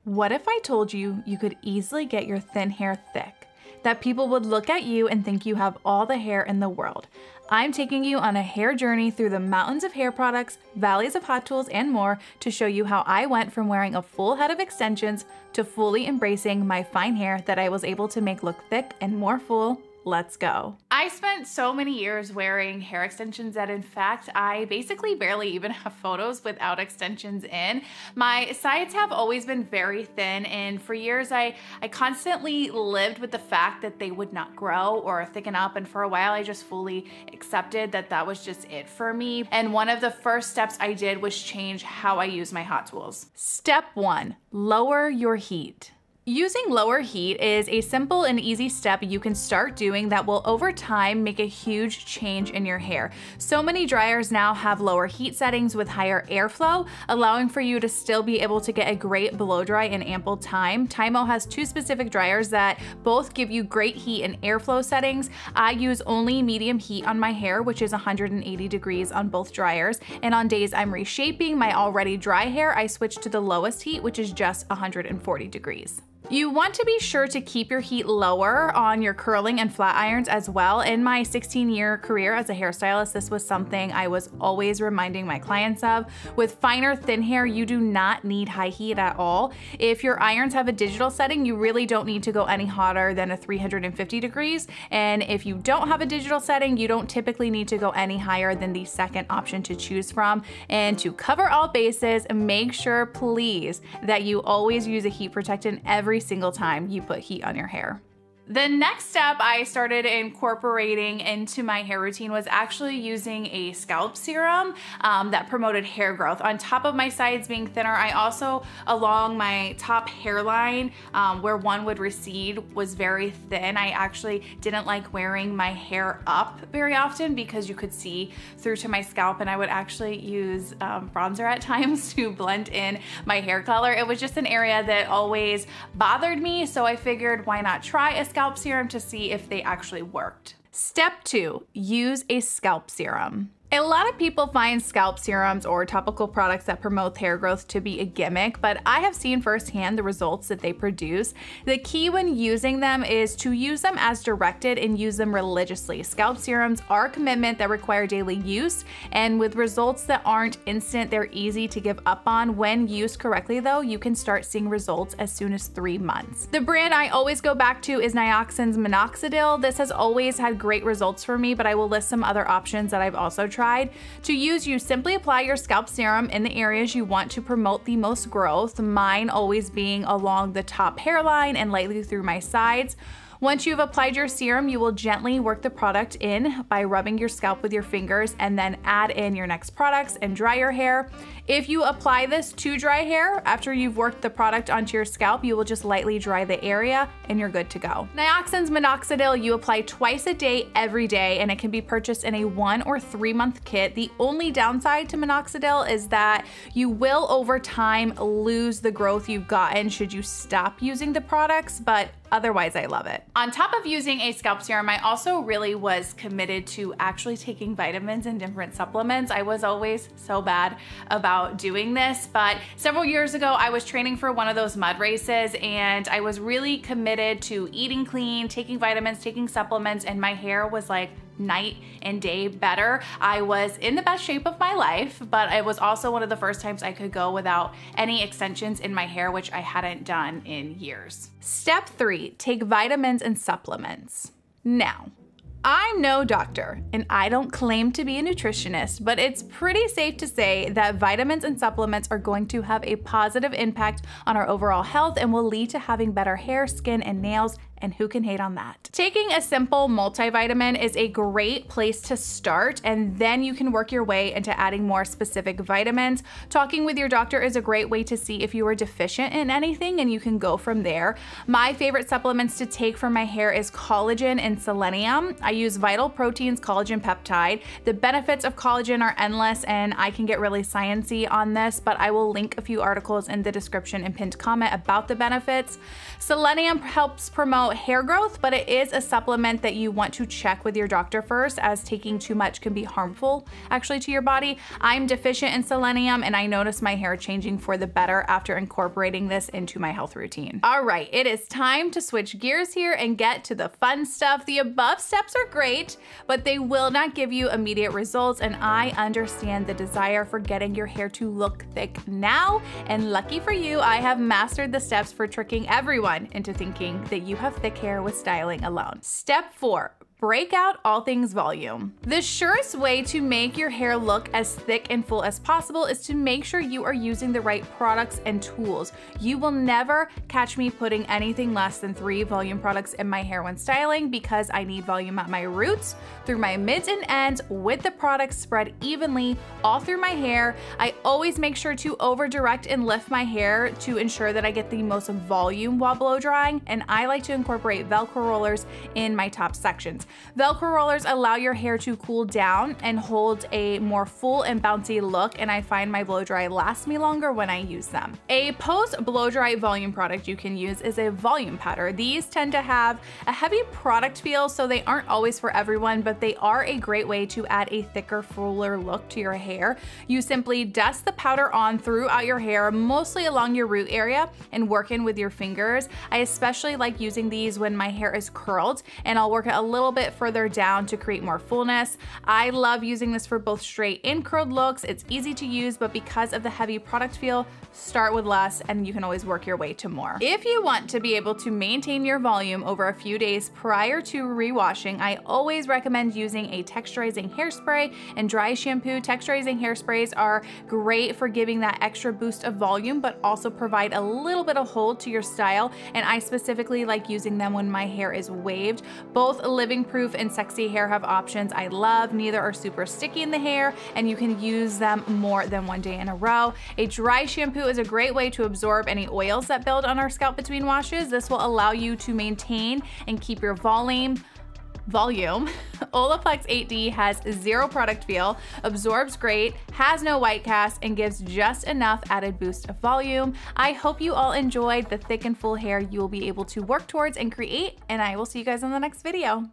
What if I told you you could easily get your thin hair thick? That people would look at you and think you have all the hair in the world. I'm taking you on a hair journey through the mountains of hair products, valleys of hot tools, and more to show you how I went from wearing a full head of extensions to fully embracing my fine hair that I was able to make look thick and more full. Let's go. I spent so many years wearing hair extensions that in fact, I basically barely even have photos without extensions in. My sides have always been very thin, and for years I constantly lived with the fact that they would not grow or thicken up, and for a while I just fully accepted that that was just it for me. And one of the first steps I did was change how I use my hot tools. Step 1, lower your heat. Using lower heat is a simple and easy step you can start doing that will over time make a huge change in your hair. So many dryers now have lower heat settings with higher airflow, allowing for you to still be able to get a great blow dry in ample time. Tymo has 2 specific dryers that both give you great heat and airflow settings. I use only medium heat on my hair, which is 180 degrees on both dryers. And on days I'm reshaping my already dry hair, I switch to the lowest heat, which is just 140 degrees. You want to be sure to keep your heat lower on your curling and flat irons as well. In my 16-year career as a hairstylist, this was something I was always reminding my clients of. With finer, thin hair, you do not need high heat at all. If your irons have a digital setting, you really don't need to go any hotter than a 350 degrees. And if you don't have a digital setting, you don't typically need to go any higher than the second option to choose from. And to cover all bases, make sure, please, that you always use a heat protectant every single time you put heat on your hair. The next step I started incorporating into my hair routine was actually using a scalp serum that promoted hair growth. On top of my sides being thinner, I also, along my top hairline, where one would recede, was very thin. I actually didn't like wearing my hair up very often because you could see through to my scalp, and I would actually use bronzer at times to blend in my hair color. It was just an area that always bothered me, so I figured why not try a scalp serum to see if they actually worked. Step 2, use a scalp serum. A lot of people find scalp serums or topical products that promote hair growth to be a gimmick, but I have seen firsthand the results that they produce. The key when using them is to use them as directed and use them religiously. Scalp serums are a commitment that require daily use, and with results that aren't instant, they're easy to give up on. When used correctly though, you can start seeing results as soon as 3 months. The brand I always go back to is Nioxin's Minoxidil. This has always had great results for me, but I will list some other options that I've also tried. To use, you simply apply your scalp serum in the areas you want to promote the most growth, mine always being along the top hairline and lightly through my sides. Once you've applied your serum, you will gently work the product in by rubbing your scalp with your fingers and then add in your next products and dry your hair. If you apply this to dry hair, after you've worked the product onto your scalp, you will just lightly dry the area and you're good to go. Nioxin's Minoxidil you apply twice a day, every day, and it can be purchased in a 1 or 3 month kit. The only downside to Minoxidil is that you will over time lose the growth you've gotten should you stop using the products, but otherwise I love it. On top of using a scalp serum, I also really was committed to actually taking vitamins and different supplements. I was always so bad about doing this, but several years ago I was training for one of those mud races, and I was really committed to eating clean, taking vitamins, taking supplements, and my hair was like night and day better. I was in the best shape of my life, but it was also one of the first times I could go without any extensions in my hair, which I hadn't done in years. Step 3, take vitamins and supplements. Now, I'm no doctor and I don't claim to be a nutritionist, but it's pretty safe to say that vitamins and supplements are going to have a positive impact on our overall health and will lead to having better hair, skin, and nails, and who can hate on that? Taking a simple multivitamin is a great place to start, and then you can work your way into adding more specific vitamins. Talking with your doctor is a great way to see if you are deficient in anything, and you can go from there. My favorite supplements to take for my hair is collagen and selenium. I use Vital Proteins Collagen Peptide. The benefits of collagen are endless, and I can get really sciencey on this, but I will link a few articles in the description and pinned comment about the benefits. Selenium helps promote hair growth, but it is a supplement that you want to check with your doctor first, as taking too much can be harmful actually to your body. I'm deficient in selenium and I noticed my hair changing for the better after incorporating this into my health routine. All right, it is time to switch gears here and get to the fun stuff. The above steps are great, but they will not give you immediate results, and I understand the desire for getting your hair to look thick now, and lucky for you, I have mastered the steps for tricking everyone into thinking that you have thick hair with styling alone. Step 4. Break out all things volume. The surest way to make your hair look as thick and full as possible is to make sure you are using the right products and tools. You will never catch me putting anything less than 3 volume products in my hair when styling, because I need volume at my roots, through my mids and ends, with the products spread evenly all through my hair. I always make sure to over direct and lift my hair to ensure that I get the most volume while blow drying, and I like to incorporate Velcro rollers in my top sections. Velcro rollers allow your hair to cool down and hold a more full and bouncy look, and I find my blow dry lasts me longer when I use them. A post blow dry volume product you can use is a volume powder. These tend to have a heavy product feel, so they aren't always for everyone, but they are a great way to add a thicker, fuller look to your hair. You simply dust the powder on throughout your hair, mostly along your root area, and work in with your fingers. I especially like using these when my hair is curled, and I'll work it a little bit further down to create more fullness. I love using this for both straight and curled looks. It's easy to use, but because of the heavy product feel, start with less and you can always work your way to more. If you want to be able to maintain your volume over a few days prior to rewashing, I always recommend using a texturizing hairspray and dry shampoo. Texturizing hairsprays are great for giving that extra boost of volume, but also provide a little bit of hold to your style, and I specifically like using them when my hair is waved. Both Living Proof and Sexy Hair have options I love. Neither are super sticky in the hair, and you can use them more than one day in a row. A dry shampoo is a great way to absorb any oils that build on our scalp between washes. This will allow you to maintain and keep your volume. Olaplex 8D has 0 product feel, absorbs great, has no white cast, and gives just enough added boost of volume. I hope you all enjoyed the thick and full hair you will be able to work towards and create, and I will see you guys in the next video.